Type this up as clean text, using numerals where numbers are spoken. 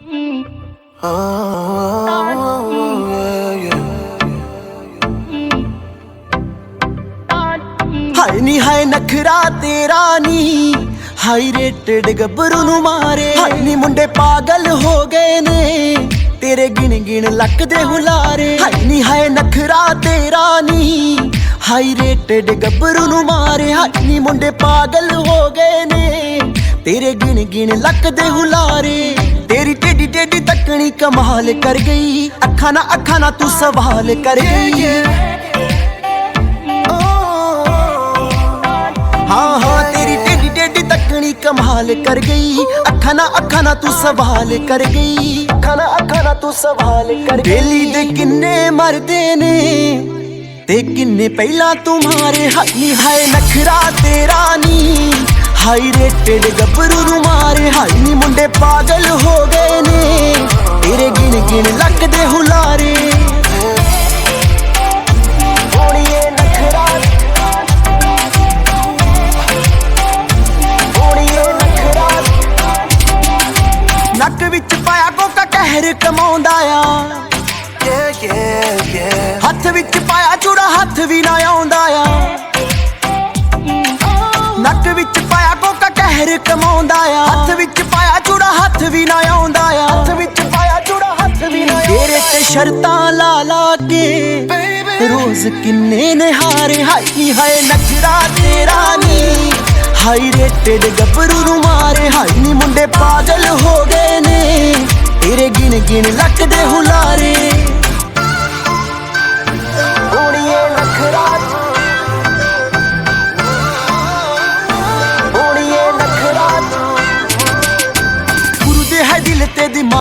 हाय नी हाय नखरा तेरा नी high rated गब्बरू नू मारे। हाय नी मुंडे पागल हो गए ने तेरे गिन गिन लक दे हुलारे। हाय नी हाय नखरा तेरा नी हाई रेटेड गब्बरू नू मारे। हाय नी मुंडे पागल हो गए ने तेरे गिन गिन लक दे हुलारे। तेरी टेडी टेडी तकनी कमाल कर गई, अखा ना तू सवाल कर गई। हाँ हाँ तेरी टेडी टेडी तकनी कमाल कर गई, अखा ना तू सवाल कर गई। अखा ना तू सवाल कर गई। बेली दे किन्ने मरदे ने ते किन्ने पहला तुम्हारे। हाय हाय नखरा तेरा नी हाई रेटेड गब्बरू नू मारे। हाय नी मुंडे पागल हो गए ने तेरे गिन गिन लक दे हुलारे। नक विच पाया कोका कहर कमाउंदा आ, हथ विच पाया चूड़ा हथ भी ना आउंदा आ। नक विच पाया कोका कहर कमाउंदा आ, हथ विच पाया चूड़ा हथ भी ना आउंदा आ। हथ विच पाया चूड़ा हथ भी ना तेरे ते शर्तां ला ला के रोज किन्ने ने हारे। हाय हाय नखरा तेरा नी हाई रेटेड गब्बरू नू मारे। हाय नी मुंडे पागल हो गए ने तेरे गिन गिन लक दे हुलारे। गुरु दे है दिल ते दिमाग